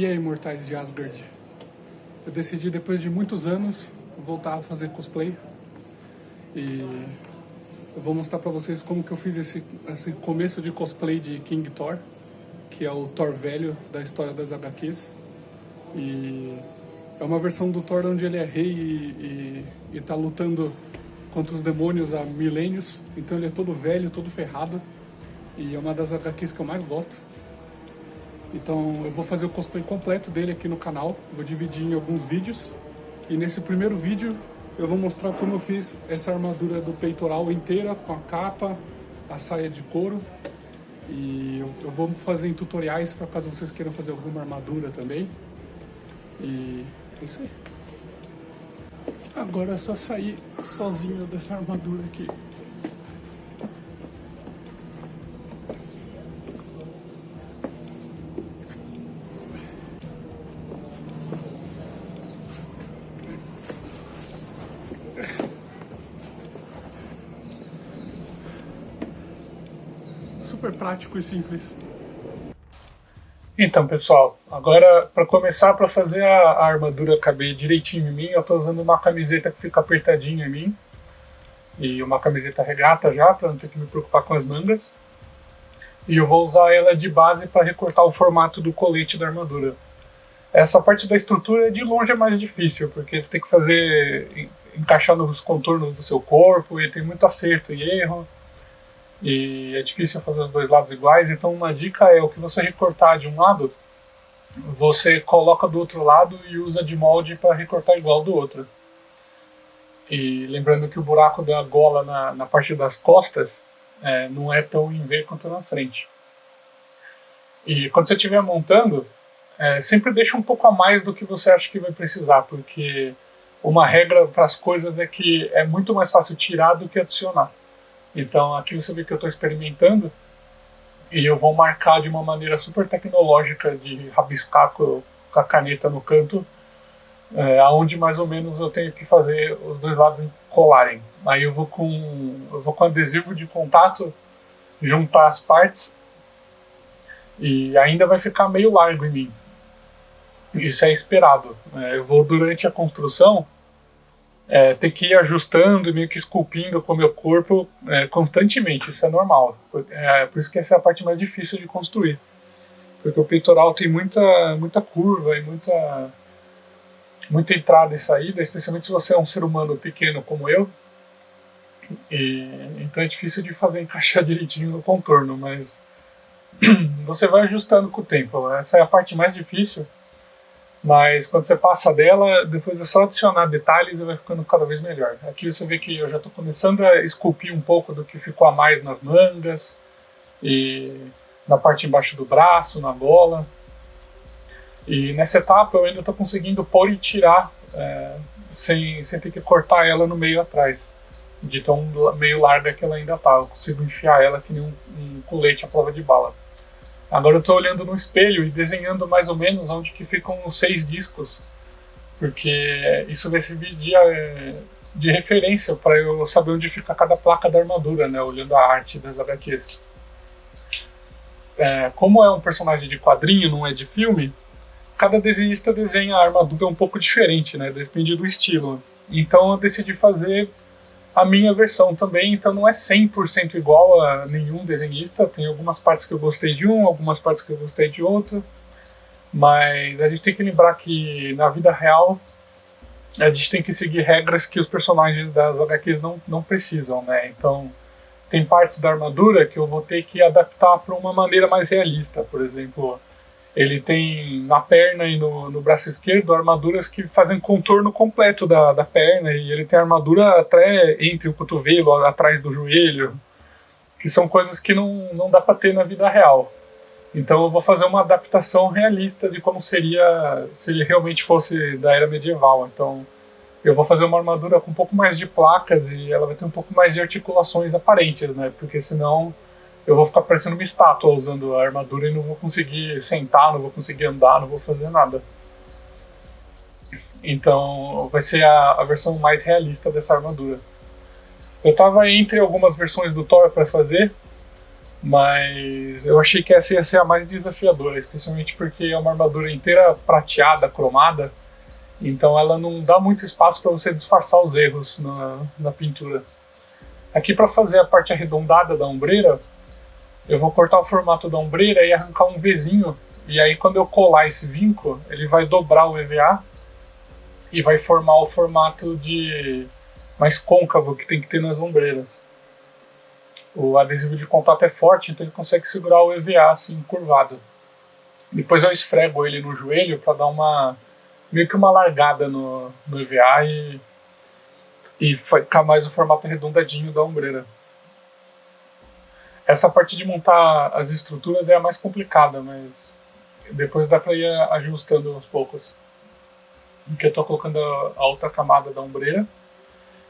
E aí, imortais de Asgard? Eu decidi, depois de muitos anos, voltar a fazer cosplay. E eu vou mostrar pra vocês como que eu fiz esse começo de cosplay de King Thor, que é o Thor velho da história das HQs. E é uma versão do Thor onde ele é rei e tá lutando contra os demônios há milênios. Então ele é todo velho, todo ferrado. E é uma das HQs que eu mais gosto. Então eu vou fazer o cosplay completo dele aqui no canal. Vou dividir em alguns vídeos. E nesse primeiro vídeo eu vou mostrar como eu fiz essa armadura do peitoral inteira, com a capa, a saia de couro. E eu vou fazer em tutoriais para caso vocês queiram fazer alguma armadura também. E é isso aí. Agora é só sair sozinho dessa armadura aqui. Super prático e simples. Então, pessoal, agora para começar, para fazer a armadura caber direitinho em mim, eu estou usando uma camiseta que fica apertadinha em mim e uma camiseta regata já, para não ter que me preocupar com as mangas. E eu vou usar ela de base para recortar o formato do colete da armadura. Essa parte da estrutura de longe é mais difícil, porque você tem que fazer encaixar nos contornos do seu corpo e tem muito acerto e erro. E é difícil fazer os dois lados iguais, então uma dica é o que você recortar de um lado, você coloca do outro lado e usa de molde para recortar igual do outro. E lembrando que o buraco da gola na parte das costas não é tão em V quanto na frente. E quando você estiver montando, sempre deixa um pouco a mais do que você acha que vai precisar, porque uma regra para as coisas é que é muito mais fácil tirar do que adicionar. Então aqui você vê que eu estou experimentando e eu vou marcar de uma maneira super tecnológica de rabiscar com a caneta no canto, aonde mais ou menos eu tenho que fazer os dois lados colarem. Aí eu vou com adesivo de contato juntar as partes e ainda vai ficar meio largo em mim. Isso é esperado. Eu vou durante a construção ter que ir ajustando e meio que esculpindo com o meu corpo constantemente, isso é normal. Por isso que essa é a parte mais difícil de construir. Porque o peitoral tem muita curva e muita entrada e saída, especialmente se você é um ser humano pequeno como eu. Então é difícil de fazer encaixar direitinho no contorno, mas você vai ajustando com o tempo. Essa é a parte mais difícil. Mas quando você passa dela, depois é só adicionar detalhes e vai ficando cada vez melhor. Aqui você vê que eu já estou começando a esculpir um pouco do que ficou a mais nas mangas e na parte embaixo do braço, na gola. E nessa etapa eu ainda estou conseguindo pôr e tirar sem ter que cortar ela no meio atrás, de tão meio larga que ela ainda está. Eu consigo enfiar ela que nem um colete à prova de bala. Agora eu estou olhando no espelho e desenhando mais ou menos onde que ficam os 6 discos, porque isso vai servir de referência para eu saber onde fica cada placa da armadura, né, olhando a arte das HQs. Como é um personagem de quadrinho, não é de filme, cada desenhista desenha a armadura um pouco diferente, né, depende do estilo. Então eu decidi fazer a minha versão também, então não é 100% igual a nenhum desenhista, tem algumas partes que eu gostei de um, algumas partes que eu gostei de outro, mas a gente tem que lembrar que na vida real a gente tem que seguir regras que os personagens das HQs não precisam, né? Então tem partes da armadura que eu vou ter que adaptar para uma maneira mais realista. Por exemplo, ele tem na perna e no braço esquerdo armaduras que fazem contorno completo da perna, e ele tem armadura até entre o cotovelo, atrás do joelho, que são coisas que não dá para ter na vida real. Então eu vou fazer uma adaptação realista de como seria se ele realmente fosse da era medieval. Então eu vou fazer uma armadura com um pouco mais de placas e ela vai ter um pouco mais de articulações aparentes, né? Porque senão eu vou ficar parecendo uma estátua usando a armadura e não vou conseguir sentar, não vou conseguir andar, não vou fazer nada. Então vai ser a versão mais realista dessa armadura. Eu estava entre algumas versões do Thor para fazer, Mas eu achei que essa ia ser a mais desafiadora, especialmente porque é uma armadura inteira prateada, cromada, então ela não dá muito espaço para você disfarçar os erros na pintura. Aqui, para fazer a parte arredondada da ombreira, eu vou cortar o formato da ombreira e arrancar um Vzinho, e aí quando eu colar esse vinco, ele vai dobrar o EVA e vai formar o formato de mais côncavo que tem que ter nas ombreiras. O adesivo de contato é forte, então ele consegue segurar o EVA assim, curvado. Depois eu esfrego ele no joelho para dar meio que uma largada no EVA e ficar mais o formato arredondadinho da ombreira. Essa parte de montar as estruturas é a mais complicada, mas depois dá para ir ajustando aos poucos. Porque eu estou colocando a outra camada da ombreira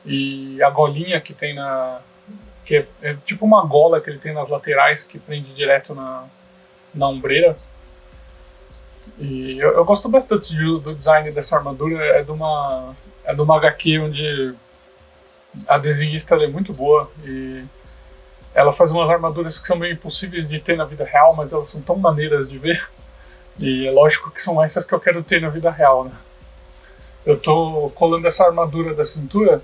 e a golinha que tem que é tipo uma gola que ele tem nas laterais que prende direto na ombreira. E eu gosto bastante do design dessa armadura. É de uma HQ onde a desenhista é muito boa e ela faz umas armaduras que são meio impossíveis de ter na vida real, mas elas são tão maneiras de ver. E é lógico que são essas que eu quero ter na vida real, né? Eu tô colando essa armadura da cintura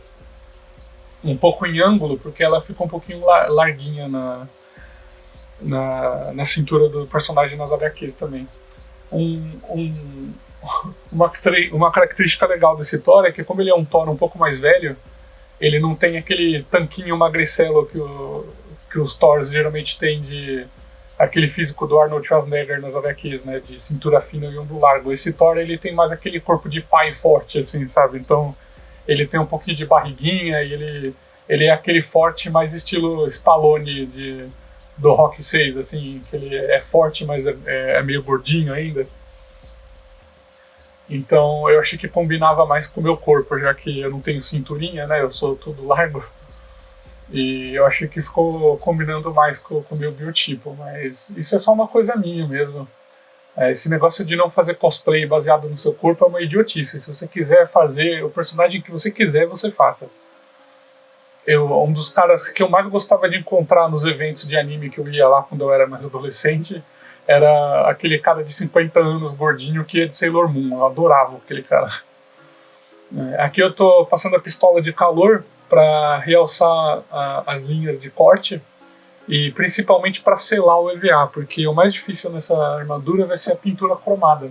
um pouco em ângulo, porque ela fica um pouquinho larguinha na cintura do personagem nas HQs também. Uma característica legal desse Thor é que, como ele é um Thor um pouco mais velho, ele não tem aquele tanquinho magricelo que os Thors geralmente têm aquele físico do Arnold Schwarzenegger nas HQs, né, de cintura fina e ombro largo. Esse Thor, ele tem mais aquele corpo de pai forte, assim, sabe? Então, ele tem um pouquinho de barriguinha e ele é aquele forte mais estilo Stallone do Rock 6, assim, que ele é forte, mas é meio gordinho ainda. Então, eu achei que combinava mais com o meu corpo, já que eu não tenho cinturinha, né, eu sou tudo largo. E eu achei que ficou combinando mais com o meu biotipo, mas isso é só uma coisa minha mesmo. Esse negócio de não fazer cosplay baseado no seu corpo é uma idiotice. Se você quiser fazer o personagem que você quiser, você faça. Um dos caras que eu mais gostava de encontrar nos eventos de anime que eu ia lá quando eu era mais adolescente era aquele cara de 50 anos, gordinho, que ia de Sailor Moon. Eu adorava aquele cara. Aqui eu tô passando a pistola de calor para realçar as linhas de corte e principalmente para selar o EVA, porque o mais difícil nessa armadura vai ser a pintura cromada.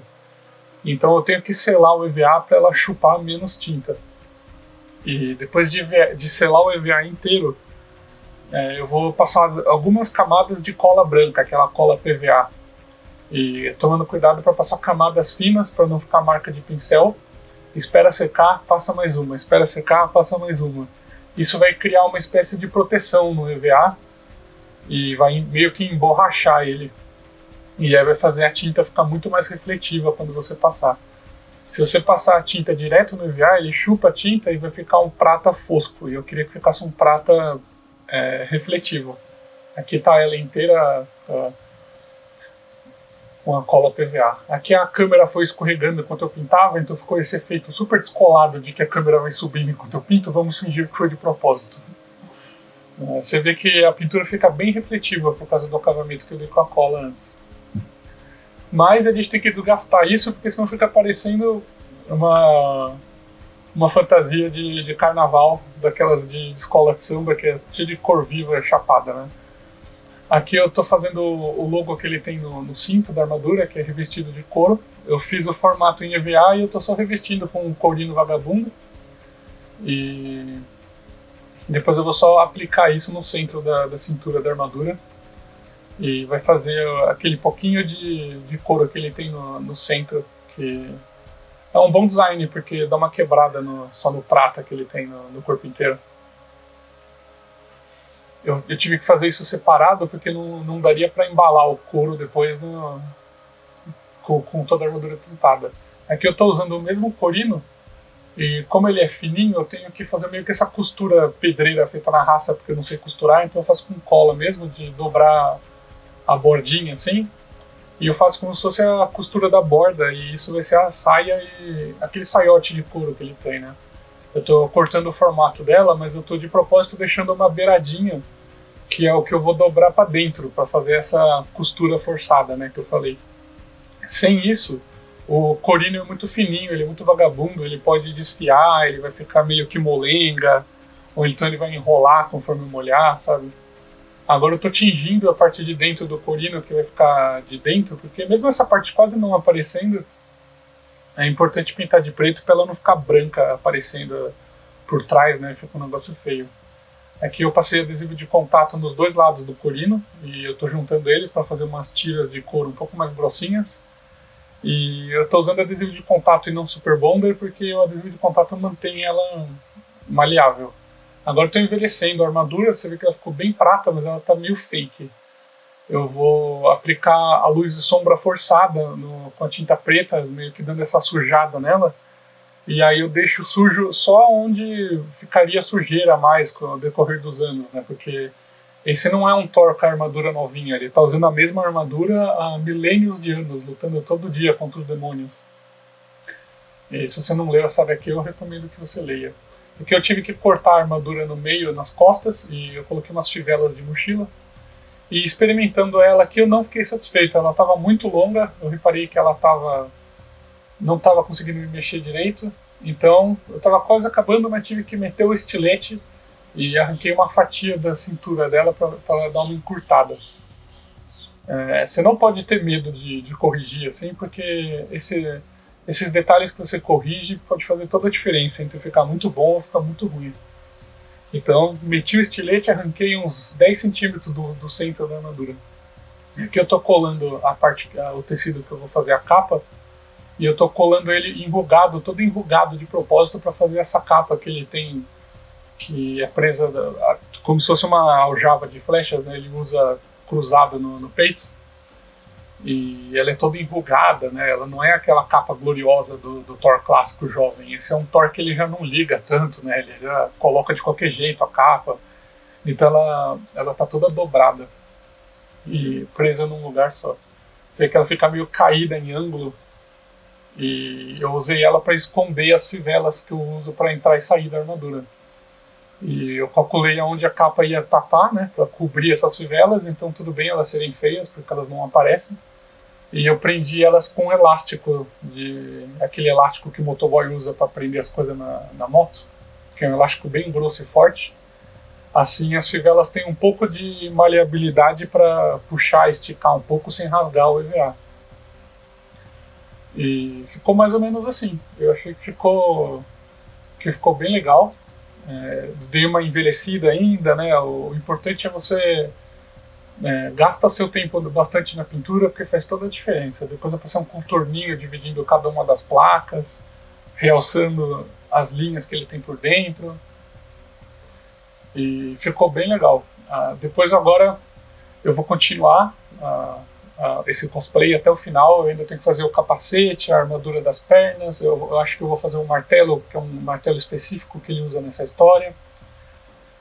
Então eu tenho que selar o EVA para ela chupar menos tinta. E depois de selar o EVA inteiro, eu vou passar algumas camadas de cola branca, aquela cola PVA. E tomando cuidado para passar camadas finas para não ficar marca de pincel. Espera secar, passa mais uma. Espera secar, passa mais uma. Isso vai criar uma espécie de proteção no EVA e vai meio que emborrachar ele. E aí vai fazer a tinta ficar muito mais refletiva quando você passar. Se você passar a tinta direto no EVA, ele chupa a tinta e vai ficar um prata fosco. E eu queria que ficasse um prata refletivo. Aqui está ela inteira com a cola PVA. Aqui a câmera foi escorregando enquanto eu pintava, então ficou esse efeito super descolado de que a câmera vai subindo enquanto eu pinto. Vamos fingir que foi de propósito. Você vê que a pintura fica bem refletiva por causa do acabamento que eu dei com a cola antes. Mas a gente tem que desgastar isso, porque senão fica parecendo uma fantasia de carnaval, daquelas de escola de samba, que é cheia de cor viva, chapada, né? Aqui eu estou fazendo o logo que ele tem no cinto da armadura, que é revestido de couro. Eu fiz o formato em EVA e eu estou só revestindo com um courinho vagabundo. E depois eu vou só aplicar isso no centro da cintura da armadura. E vai fazer aquele pouquinho de couro que ele tem no centro, que é um bom design, porque dá uma quebrada só no prata que ele tem no corpo inteiro. Eu tive que fazer isso separado, porque não daria para embalar o couro depois com toda a armadura pintada. Aqui eu estou usando o mesmo corino, e como ele é fininho, eu tenho que fazer meio que essa costura pedreira feita na raça, porque eu não sei costurar, então eu faço com cola mesmo, de dobrar a bordinha assim, e eu faço como se fosse a costura da borda, e isso vai ser a saia e aquele saiote de couro que ele tem, né? Eu estou cortando o formato dela, mas eu estou de propósito deixando uma beiradinha que é o que eu vou dobrar para dentro, para fazer essa costura forçada, né, que eu falei. Sem isso, o corino é muito fininho, ele é muito vagabundo, ele pode desfiar, ele vai ficar meio que molenga, ou então ele vai enrolar conforme molhar, sabe? Agora eu tô tingindo a parte de dentro do corino, que vai ficar de dentro, porque mesmo essa parte quase não aparecendo, é importante pintar de preto para ela não ficar branca aparecendo por trás, né? Fica um negócio feio. Aqui eu passei adesivo de contato nos dois lados do corino e eu tô juntando eles para fazer umas tiras de couro um pouco mais grossinhas. E eu tô usando adesivo de contato e não super bonder porque o adesivo de contato mantém ela maleável. Agora eu tô envelhecendo a armadura, você vê que ela ficou bem prata, mas ela tá meio fake. Eu vou aplicar a luz de sombra forçada com a tinta preta, meio que dando essa sujada nela. E aí eu deixo sujo só onde ficaria sujeira a mais com o decorrer dos anos, né? Porque esse não é um Thor com a armadura novinha, ele tá usando a mesma armadura há milênios de anos, lutando todo dia contra os demônios. E se você não leu essa HQ, eu recomendo que você leia. Porque eu tive que cortar a armadura no meio, nas costas, e eu coloquei umas fivelas de mochila. E experimentando ela aqui, eu não fiquei satisfeito. Ela estava muito longa, eu reparei que ela não estava conseguindo me mexer direito. Então, eu estava quase acabando, mas tive que meter o estilete e arranquei uma fatia da cintura dela para ela dar uma encurtada. Você não pode ter medo de corrigir assim, porque esses detalhes que você corrige pode fazer toda a diferença entre ficar muito bom ou ficar muito ruim. Então, meti o estilete e arranquei uns 10 centímetros do centro da armadura. Aqui eu estou colando o tecido que eu vou fazer a capa, e eu estou colando ele enrugado, todo enrugado de propósito para fazer essa capa que ele tem, que é presa como se fosse uma aljava de flechas, né? Ele usa cruzado no peito. E ela é toda enrugada, né? Ela não é aquela capa gloriosa do Thor clássico jovem. Esse é um Thor que ele já não liga tanto, né? Ele já coloca de qualquer jeito a capa. Então ela tá toda dobrada e presa num lugar só. Você vê que ela fica meio caída em ângulo. E eu usei ela para esconder as fivelas que eu uso para entrar e sair da armadura. E eu calculei aonde a capa ia tapar, né? Para cobrir essas fivelas. Então tudo bem elas serem feias, porque elas não aparecem. E eu prendi elas com elástico, aquele elástico que o motoboy usa para prender as coisas na moto, que é um elástico bem grosso e forte. Assim as fivelas têm um pouco de maleabilidade para puxar, esticar um pouco sem rasgar o EVA. E ficou mais ou menos assim. Eu achei que ficou bem legal. Dei uma envelhecida ainda, né? O importante é você gasta seu tempo bastante na pintura, porque faz toda a diferença. Depois eu passei um contorninho dividindo cada uma das placas, realçando as linhas que ele tem por dentro, e ficou bem legal. Depois agora eu vou continuar esse cosplay até o final. Eu ainda tenho que fazer o capacete, a armadura das pernas. Eu acho que eu vou fazer um martelo, que é um martelo específico que ele usa nessa história.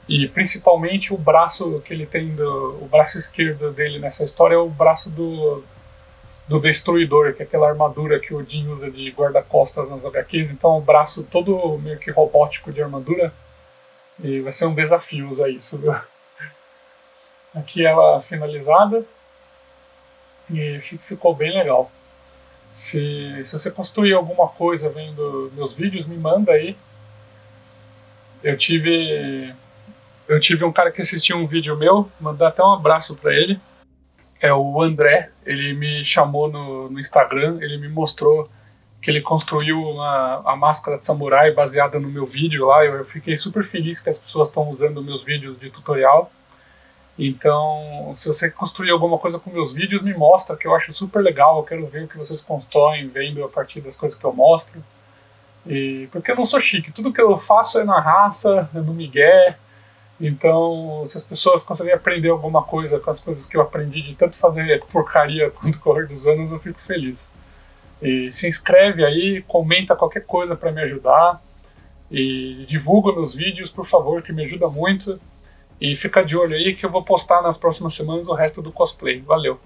E principalmente o braço que ele tem, o braço esquerdo dele nessa história é o braço do Destruidor, que é aquela armadura que o Odin usa de guarda-costas nas HQs. Então o braço todo meio que robótico de armadura. E vai ser um desafio usar isso, viu? Aqui ela finalizada. E achei que ficou bem legal. Se você construir alguma coisa vendo meus vídeos, me manda aí. Eu tive um cara que assistiu um vídeo meu, mandar até um abraço pra ele. É o André, ele me chamou no Instagram, ele me mostrou que ele construiu a máscara de samurai baseada no meu vídeo lá. Eu fiquei super feliz que as pessoas estão usando meus vídeos de tutorial. Então, se você construir alguma coisa com meus vídeos, me mostra, que eu acho super legal. Eu quero ver o que vocês constroem, vendo a partir das coisas que eu mostro. Porque eu não sou chique, tudo que eu faço é na raça, é no migué. Então, se as pessoas conseguirem aprender alguma coisa com as coisas que eu aprendi de tanto fazer porcaria quanto correr dos anos, eu fico feliz. E se inscreve aí, comenta qualquer coisa para me ajudar. E divulga meus vídeos, por favor, que me ajuda muito. E fica de olho aí que eu vou postar nas próximas semanas o resto do cosplay. Valeu!